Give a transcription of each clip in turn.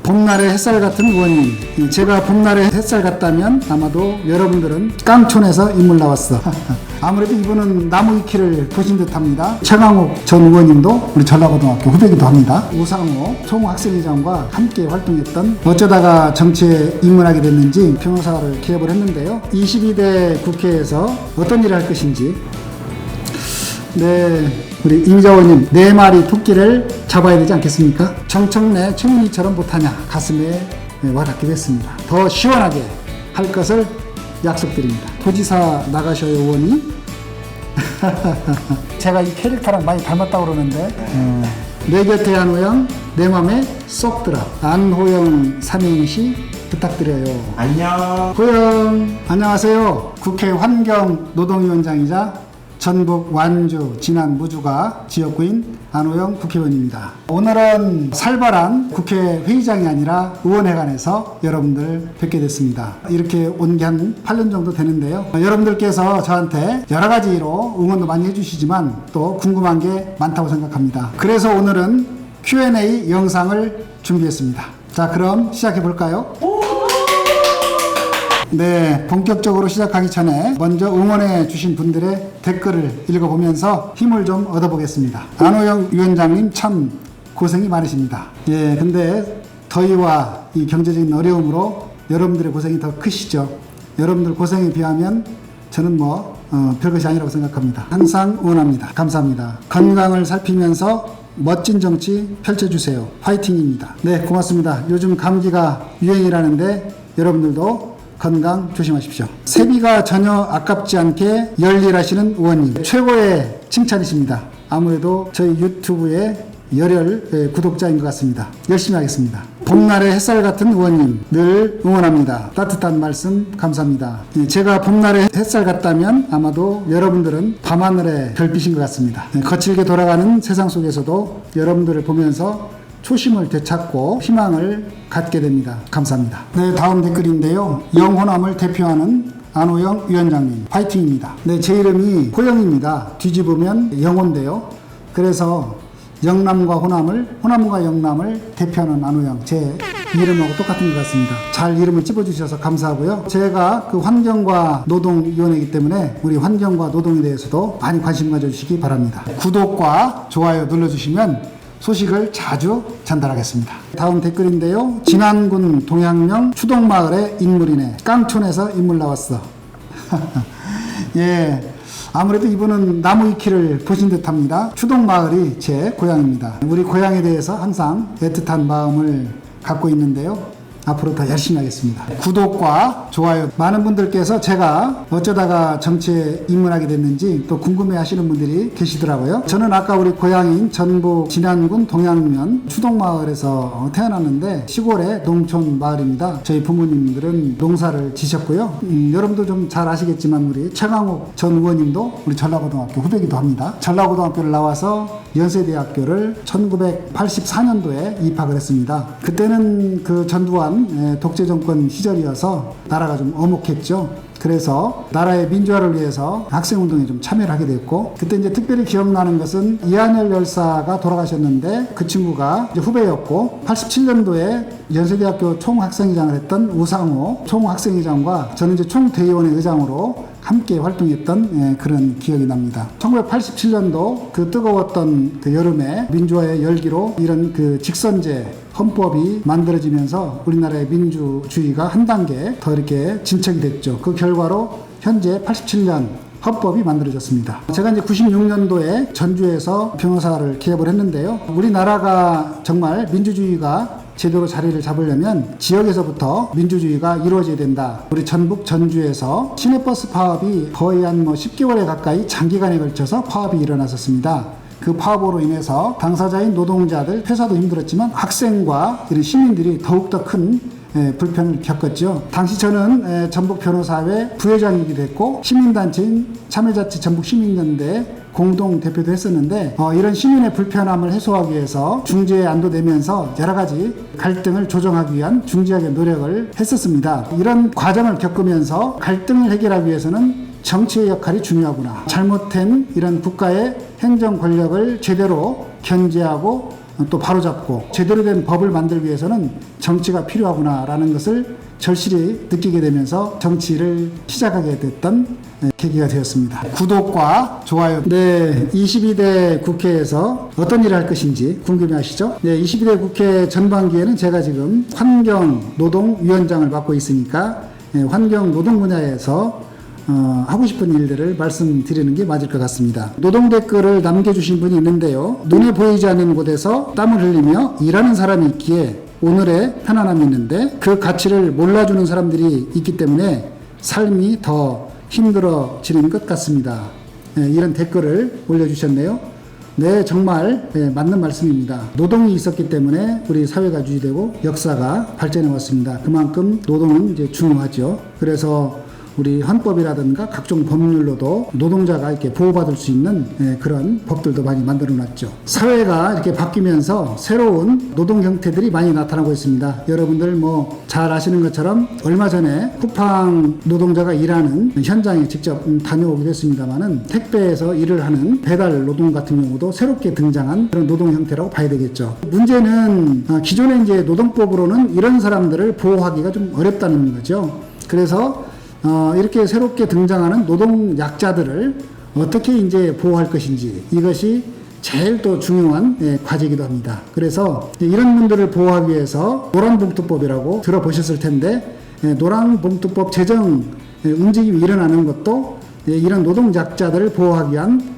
봄날의 햇살 같은 의원님, 제가 봄날의 햇살 같다면 아마도 여러분들은 깡촌에서 인물 나왔어. 아무래도 이분은 나무 위키를 보신 듯합니다. 최강욱 전 의원님도 우리 전라고등학교 후배기도 합니다. 우상호 총학생회장과 함께 활동했던, 어쩌다가 정치에 입문하게 됐는지 변호사를 기업을 했는데요. 22대 국회에서 어떤 일을 할 것인지, 네, 우리 임자원님, 네 마리 토끼를 잡아야 되지 않겠습니까? 정청래 최문희처럼 못하냐, 가슴에 와닿게 됐습니다. 더 시원하게 할 것을 약속드립니다. 도지사 나가셔요, 의원님. 제가 이 캐릭터랑 많이 닮았다고 그러는데, 내 곁에 안호영, 내 맘에 쏙 들어. 안호영 삼행시 부탁드려요. 안녕. 호영, 안녕하세요. 국회 환경노동위원장이자 전북 완주, 진안, 무주가 지역구인 안호영 국회의원입니다. 오늘은 살벌한 국회 회의장이 아니라 의원회관에서 여러분들 뵙게 됐습니다. 이렇게 온 게 한 8년 정도 되는데요. 여러분들께서 저한테 여러 가지로 응원도 많이 해주시지만 또 궁금한 게 많다고 생각합니다. 그래서 오늘은 Q&A 영상을 준비했습니다. 자, 그럼 시작해 볼까요? 네, 본격적으로 시작하기 전에 먼저 응원해 주신 분들의 댓글을 읽어보면서 힘을 좀 얻어보겠습니다. 안호영 위원장님 참 고생이 많으십니다. 예, 근데 더위와 이 경제적인 어려움으로 여러분들의 고생이 더 크시죠. 여러분들 고생에 비하면 저는 별것이 아니라고 생각합니다. 항상 응원합니다. 감사합니다. 건강을 살피면서 멋진 정치 펼쳐주세요. 화이팅입니다. 네, 고맙습니다. 요즘 감기가 유행이라는데 여러분들도 건강 조심하십시오. 세비가 전혀 아깝지 않게 열일하시는 의원님, 최고의 칭찬이십니다. 아무래도 저희 유튜브의 열혈 구독자인 것 같습니다. 열심히 하겠습니다. 봄날의 햇살 같은 의원님, 늘 응원합니다. 따뜻한 말씀 감사합니다. 제가 봄날의 햇살 같다면 아마도 여러분들은 밤하늘의 별빛인 것 같습니다. 거칠게 돌아가는 세상 속에서도 여러분들을 보면서 초심을 되찾고 희망을 갖게 됩니다. 감사합니다. 네, 다음 댓글인데요. 영호남을 대표하는 안호영 위원장님, 파이팅입니다. 네, 제 이름이 호영입니다. 뒤집으면 영호인데요. 그래서 영남과 호남과 영남을 대표하는 안호영, 제 이름하고 똑같은 것 같습니다. 잘 이름을 찝어주셔서 감사하고요. 제가 그 환경과 노동위원회이기 때문에 우리 환경과 노동에 대해서도 많이 관심 가져주시기 바랍니다. 구독과 좋아요 눌러주시면 소식을 자주 전달하겠습니다. 다음 댓글인데요. 진안군 동양령 추동마을의 인물이네. 깡촌에서 인물 나왔어. 예, 아무래도 이분은 나무 위키를 보신 듯합니다. 추동마을이 제 고향입니다. 우리 고향에 대해서 항상 애틋한 마음을 갖고 있는데요. 앞으로 더 열심히 하겠습니다. 구독과 좋아요. 많은 분들께서 제가 어쩌다가 정치에 입문하게 됐는지 또 궁금해 하시는 분들이 계시더라고요. 저는 아까 우리 고향인 전북 진안군 동양면 추동마을에서 태어났는데 시골의 농촌 마을입니다. 저희 부모님들은 농사를 지셨고요. 여러분도 좀 잘 아시겠지만 우리 최강욱 전 의원님도 우리 전라고등학교 후배기도 합니다. 전라고등학교를 나와서 연세대학교를 1984년도에 입학을 했습니다. 그때는 그 전두환 독재 정권 시절이어서 나라가 좀 엄혹했죠. 그래서 나라의 민주화를 위해서 학생운동에 좀 참여를 하게 됐고, 그때 이제 특별히 기억나는 것은 이한열 열사가 돌아가셨는데 그 친구가 이제 후배였고, 87년도에 연세대학교 총학생회장을 했던 우상호 총학생회장과 저는 이제 총대의원의 의장으로 함께 활동했던 그런 기억이 납니다. 1987년도 그 뜨거웠던 그 여름에 민주화의 열기로 이런 그 직선제 헌법이 만들어지면서 우리나라의 민주주의가 한 단계 더 이렇게 진척이 됐죠. 그 결과로 현재 87년 헌법이 만들어졌습니다. 제가 이제 96년도에 전주에서 변호사를 개업을 했는데요. 우리나라가 정말 민주주의가 제대로 자리를 잡으려면 지역에서부터 민주주의가 이루어져야 된다. 우리 전북 전주에서 시내버스 파업이 거의 한 10개월에 가까이 장기간에 걸쳐서 파업이 일어났었습니다. 그 파업으로 인해서 당사자인 노동자들, 회사도 힘들었지만 학생과 이런 시민들이 더욱더 큰 불편을 겪었죠. 당시 저는 전북 변호사회 부회장이기도 했고 시민단체인 참여자치 전북시민연대 공동 대표도 했었는데 이런 시민의 불편함을 해소하기 위해서 중재안도 내면서 여러 가지 갈등을 조정하기 위한 중재학의 노력을 했었습니다. 이런 과정을 겪으면서 갈등을 해결하기 위해서는 정치의 역할이 중요하구나. 잘못된 이런 국가의 행정 권력을 제대로 견제하고 또 바로잡고 제대로 된 법을 만들기 위해서는 정치가 필요하구나라는 것을 절실히 느끼게 되면서 정치를 시작하게 됐던 계기가 되었습니다. 구독과 좋아요. 네, 22대 국회에서 어떤 일을 할 것인지 궁금해하시죠? 네, 22대 국회 전반기에는 제가 지금 환경노동위원장을 맡고 있으니까 환경노동 분야에서 하고 싶은 일들을 말씀드리는 게 맞을 것 같습니다. 노동 댓글을 남겨주신 분이 있는데요. 눈에 보이지 않는 곳에서 땀을 흘리며 일하는 사람이 있기에 오늘의 편안함이 있는데 그 가치를 몰라주는 사람들이 있기 때문에 삶이 더 힘들어지는 것 같습니다. 이런 댓글을 올려주셨네요. 네, 정말 맞는 말씀입니다. 노동이 있었기 때문에 우리 사회가 유지되고 역사가 발전해 왔습니다. 그만큼 노동은 이제 중요하죠. 그래서 우리 헌법이라든가 각종 법률로도 노동자가 이렇게 보호받을 수 있는 그런 법들도 많이 만들어 놨죠. 사회가 이렇게 바뀌면서 새로운 노동 형태들이 많이 나타나고 있습니다. 여러분들 뭐 잘 아시는 것처럼 얼마 전에 쿠팡 노동자가 일하는 현장에 직접 다녀오기도 했습니다만은 택배에서 일을 하는 배달 노동 같은 경우도 새롭게 등장한 그런 노동 형태라고 봐야 되겠죠. 문제는 기존의 이제 노동법으로는 이런 사람들을 보호하기가 좀 어렵다는 거죠. 그래서 이렇게 새롭게 등장하는 노동 약자들을 어떻게 이제 보호할 것인지 이것이 제일 또 중요한 과제이기도 합니다. 그래서 이런 분들을 보호하기 위해서 노란봉투법이라고 들어보셨을 텐데 노란봉투법 제정 움직임이 일어나는 것도 이런 노동 약자들을 보호하기 위한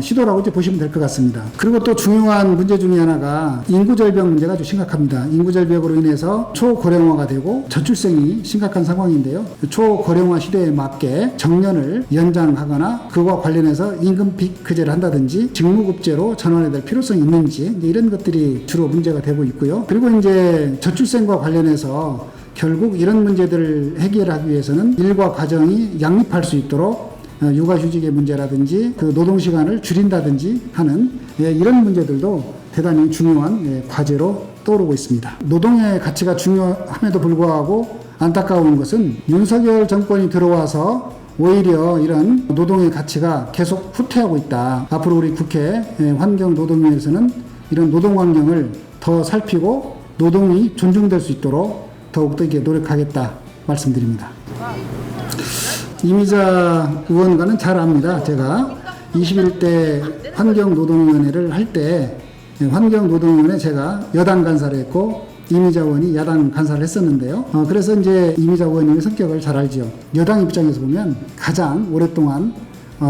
시도라고 이제 보시면 될 것 같습니다. 그리고 또 중요한 문제 중에 하나가 인구절벽 문제가 아주 심각합니다. 인구절벽으로 인해서 초고령화가 되고 저출생이 심각한 상황인데요. 초고령화 시대에 맞게 정년을 연장하거나 그와 관련해서 임금 피크제를 한다든지 직무급제로 전환해야 될 필요성이 있는지 이런 것들이 주로 문제가 되고 있고요. 그리고 이제 저출생과 관련해서 결국 이런 문제들을 해결하기 위해서는 일과 가정이 양립할 수 있도록 육아휴직의 문제라든지 그 노동시간을 줄인다든지 하는 이런 문제들도 대단히 중요한 과제로 떠오르고 있습니다. 노동의 가치가 중요함에도 불구하고 안타까운 것은 윤석열 정권이 들어와서 오히려 이런 노동의 가치가 계속 후퇴하고 있다. 앞으로 우리 국회 환경노동위에서는 이런 노동 환경을 더 살피고 노동이 존중될 수 있도록 더욱더 이렇게 노력하겠다 말씀드립니다. 이미자 의원과는 잘 압니다. 제가 21대 환경노동위원회를 할 때 환경노동위원회 제가 여당 간사를 했고 이미자 의원이 야당 간사를 했었는데요. 그래서 이제 이미자 의원님의 성격을 잘 알죠. 여당 입장에서 보면 가장 오랫동안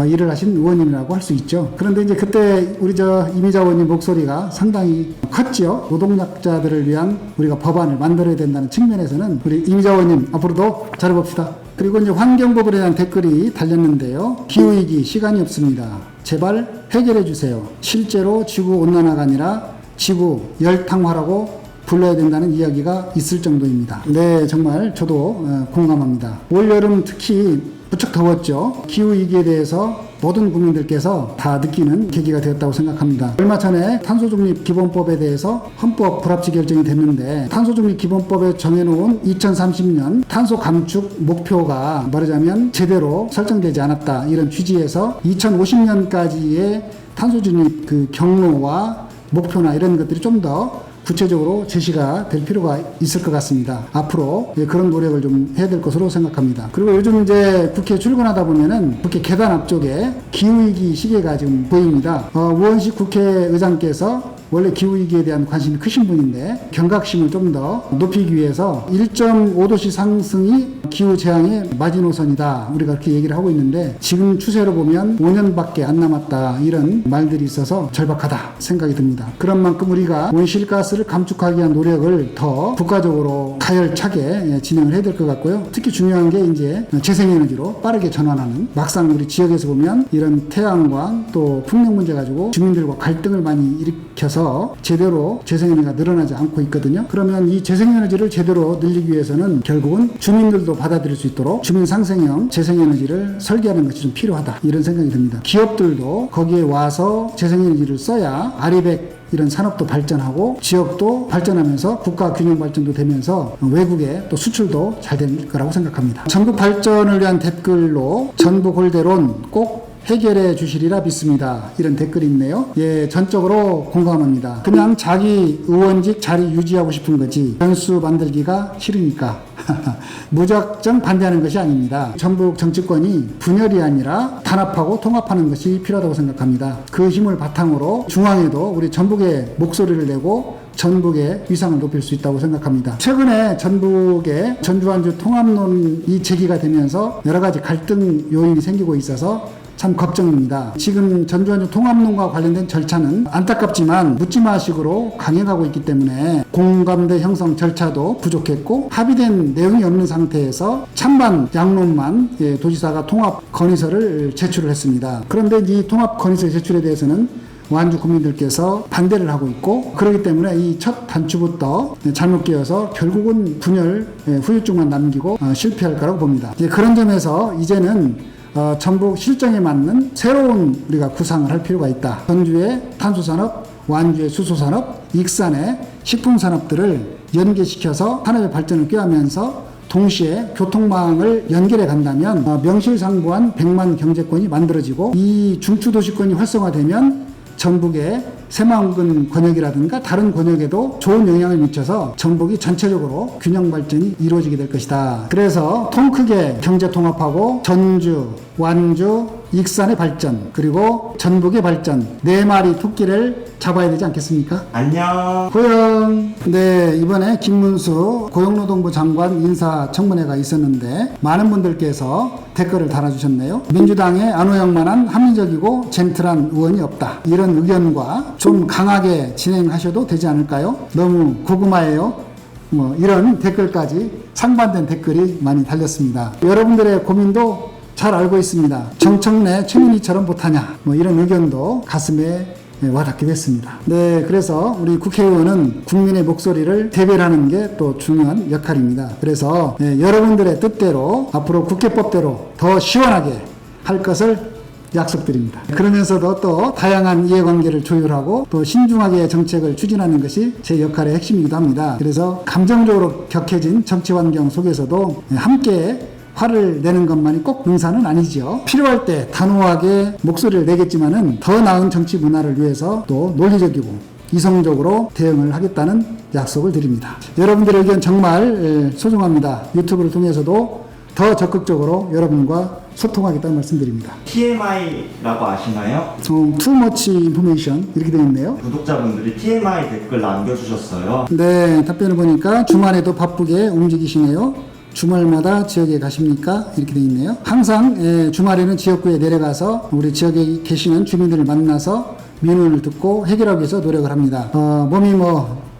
일을 하신 의원님이라고 할 수 있죠. 그런데 이제 그때 우리 이미자 의원님 목소리가 상당히 컸죠. 노동약자들을 위한 우리가 법안을 만들어야 된다는 측면에서는 우리 이미자 의원님 앞으로도 잘해봅시다. 그리고 이제 환경법에 대한 댓글이 달렸는데요. 기후위기 시간이 없습니다. 제발 해결해 주세요. 실제로 지구 온난화가 아니라 지구 열탕화라고 불러야 된다는 이야기가 있을 정도입니다. 네, 정말 저도 공감합니다. 올 여름 특히 무척 더웠죠. 기후위기에 대해서 모든 국민들께서 다 느끼는 계기가 되었다고 생각합니다. 얼마 전에 탄소중립기본법에 대해서 헌법 불합치 결정이 됐는데 탄소중립기본법에 정해놓은 2030년 탄소 감축 목표가 말하자면 제대로 설정되지 않았다. 이런 취지에서 2050년까지의 탄소중립 그 경로와 목표나 이런 것들이 좀 더 구체적으로 제시가 될 필요가 있을 것 같습니다. 앞으로 그런 노력을 좀 해야 될 것으로 생각합니다. 그리고 요즘 이제 국회 출근하다 보면은 국회 계단 앞쪽에 기후위기 시계가 지금 보입니다. 우원식 국회의장께서 원래 기후위기에 대한 관심이 크신 분인데 경각심을 좀 더 높이기 위해서 1.5도씨 상승이 기후재앙의 마지노선이다. 우리가 그렇게 얘기를 하고 있는데 지금 추세로 보면 5년밖에 안 남았다. 이런 말들이 있어서 절박하다 생각이 듭니다. 그런 만큼 우리가 온실가스를 감축하기 위한 노력을 더 국가적으로 가열차게 진행을 해야 될 것 같고요. 특히 중요한 게 이제 재생에너지로 빠르게 전환하는 막상 우리 지역에서 보면 이런 태양광 또 풍력 문제 가지고 주민들과 갈등을 많이 일으켜서 제대로 재생에너지가 늘어나지 않고 있거든요. 그러면 이 재생에너지를 제대로 늘리기 위해서는 결국은 주민들도 받아들일 수 있도록 주민 상생형 재생에너지를 설계하는 것이 좀 필요하다. 이런 생각이 듭니다. 기업들도 거기에 와서 재생에너지를 써야 아리백 이런 산업도 발전하고 지역도 발전하면서 국가 균형 발전도 되면서 외국에 또 수출도 잘 될 거라고 생각합니다. 전국 발전을 위한 댓글로 전북 홀대론 꼭 해결해 주시리라 믿습니다. 이런 댓글이 있네요. 예, 전적으로 공감합니다. 그냥 자기 의원직 자리 유지하고 싶은 거지 변수 만들기가 싫으니까 무작정 반대하는 것이 아닙니다. 전북 정치권이 분열이 아니라 단합하고 통합하는 것이 필요하다고 생각합니다. 그 힘을 바탕으로 중앙에도 우리 전북의 목소리를 내고 전북의 위상을 높일 수 있다고 생각합니다. 최근에 전북의 전주완주 통합론이 제기가 되면서 여러 가지 갈등 요인이 생기고 있어서 참 걱정입니다. 지금 전주완주 통합론과 관련된 절차는 안타깝지만 묻지마식으로 강행하고 있기 때문에 공감대 형성 절차도 부족했고 합의된 내용이 없는 상태에서 찬반 양론만 도지사가 통합 건의서를 제출을 했습니다. 그런데 이 통합 건의서 제출에 대해서는 완주 국민들께서 반대를 하고 있고 그렇기 때문에 이 첫 단추부터 잘못 끼어서 결국은 분열 후유증만 남기고 실패할 거라고 봅니다. 그런 점에서 이제는 전북 실정에 맞는 새로운 우리가 구상을 할 필요가 있다. 전주의 탄소산업, 완주의 수소산업, 익산의 식품산업들을 연계시켜서 산업의 발전을 꾀하면서 동시에 교통망을 연결해 간다면 명실상부한 100만 경제권이 만들어지고 이 중추도시권이 활성화되면 전북의 새만금 권역이라든가 다른 권역에도 좋은 영향을 미쳐서 전북이 전체적으로 균형 발전이 이루어지게 될 것이다. 그래서 통 크게 경제 통합하고 전주, 완주, 익산의 발전 그리고 전북의 발전 네 마리 토끼를 잡아야 되지 않겠습니까? 안녕. 고영. 네, 이번에 김문수 고용노동부 장관 인사청문회가 있었는데 많은 분들께서 댓글을 달아주셨네요. 민주당의 안호영만한 합리적이고 젠틀한 의원이 없다. 이런 의견과 좀 강하게 진행하셔도 되지 않을까요? 너무 고구마예요. 이런 댓글까지 상반된 댓글이 많이 달렸습니다. 여러분들의 고민도 잘 알고 있습니다. 정청래 최민희처럼 못하냐 이런 의견도 가슴에 와닿게 됐습니다. 네, 그래서 우리 국회의원은 국민의 목소리를 대변하는 게 또 중요한 역할입니다. 그래서 여러분들의 뜻대로 앞으로 국회법대로 더 시원하게 할 것을 약속드립니다. 그러면서도 또 다양한 이해관계를 조율하고 또 신중하게 정책을 추진하는 것이 제 역할의 핵심이기도 합니다. 그래서 감정적으로 격해진 정치 환경 속에서도 함께 화를 내는 것만이 꼭 능사는 아니죠. 필요할 때 단호하게 목소리를 내겠지만은 더 나은 정치 문화를 위해서 또 논리적이고 이성적으로 대응을 하겠다는 약속을 드립니다. 여러분들의 의견 정말 소중합니다. 유튜브를 통해서도 더 적극적으로 여러분과 소통하겠다는 말씀드립니다. TMI라고 아시나요? Too much information 이렇게 되어 있네요. 구독자분들이 TMI 댓글 남겨주셨어요. 네, 답변을 보니까 주말에도 바쁘게 움직이시네요. 주말마다 지역에 가십니까? 이렇게 돼 있네요. 항상 주말에는 지역구에 내려가서 우리 지역에 계시는 주민들을 만나서 민원을 듣고 해결하기 위해서 노력을 합니다. 몸이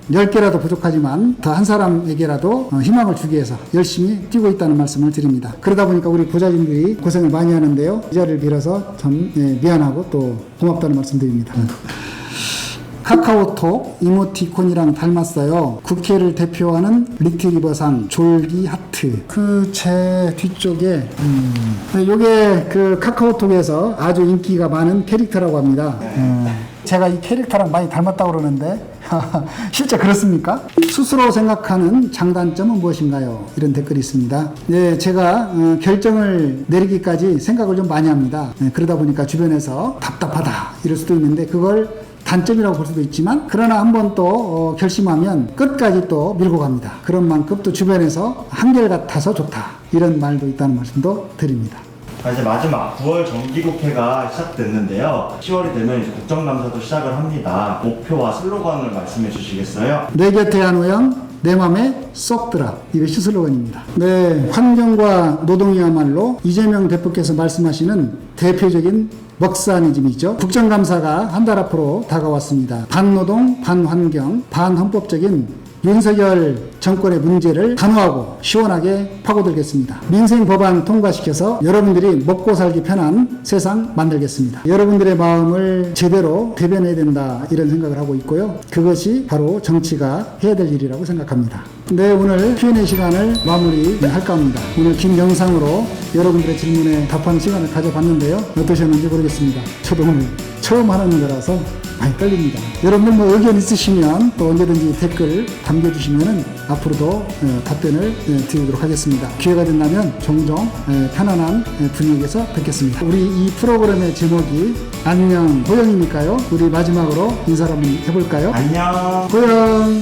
10개라도 부족하지만 더 한 사람에게라도 희망을 주기 위해서 열심히 뛰고 있다는 말씀을 드립니다. 그러다 보니까 우리 보좌진들이 고생을 많이 하는데요. 이 자리를 빌어서 참 미안하고 또 고맙다는 말씀 드립니다. 카카오톡 이모티콘이랑 닮았어요. 국회를 대표하는 리트리버상 졸기 하트. 그 제 뒤쪽에 요게 그 카카오톡에서 아주 인기가 많은 캐릭터라고 합니다. 제가 이 캐릭터랑 많이 닮았다고 그러는데 실제 그렇습니까? 스스로 생각하는 장단점은 무엇인가요? 이런 댓글이 있습니다. 네, 제가 결정을 내리기까지 생각을 좀 많이 합니다. 그러다 보니까 주변에서 답답하다 이럴 수도 있는데 그걸 단점이라고 볼 수도 있지만 그러나 한번 또 결심하면 끝까지 또 밀고 갑니다. 그런 만큼 또 주변에서 한결같아서 좋다 이런 말도 있다는 말씀도 드립니다. 이제 마지막 9월 정기국회가 시작됐는데요. 10월이 되면 이제 국정감사도 시작을 합니다. 목표와 슬로건을 말씀해 주시겠어요? 내 곁에 한우영 내 맘에 쏙 들어 이것이 슬로건입니다. 네, 환경과 노동이야말로 이재명 대표께서 말씀하시는 대표적인 먹사니즘이죠. 국정감사가 한 달 앞으로 다가왔습니다. 반노동, 반환경, 반헌법적인 윤석열 정권의 문제를 단호하고 시원하게 파고들겠습니다. 민생 법안 통과시켜서 여러분들이 먹고 살기 편한 세상 만들겠습니다. 여러분들의 마음을 제대로 대변해야 된다 이런 생각을 하고 있고요. 그것이 바로 정치가 해야 될 일이라고 생각합니다. 네, 오늘 Q&A 시간을 마무리할까 합니다. 오늘 긴 영상으로 여러분들의 질문에 답하는 시간을 가져봤는데요. 어떠셨는지 모르겠습니다. 저도 오늘 처음 하는 거라서 많이 떨립니다. 여러분들 뭐 의견 있으시면 또 언제든지 댓글 남겨주시면 앞으로도 답변을 드리도록 하겠습니다. 기회가 된다면 종종 편안한 분위기에서 뵙겠습니다. 우리 이 프로그램의 제목이 안녕 고영이니까요. 우리 마지막으로 인사를 한번 해볼까요? 안녕. 고영.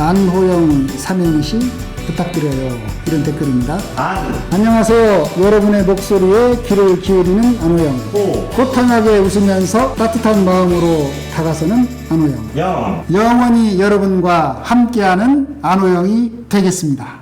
안호영 삼행시 부탁드려요. 이런 댓글입니다. 안녕하세요. 여러분의 목소리에 귀를 기울이는 안호영. 호탕하게 웃으면서 따뜻한 마음으로 다가서는 안호영. 영원히 여러분과 함께하는 안호영이 되겠습니다.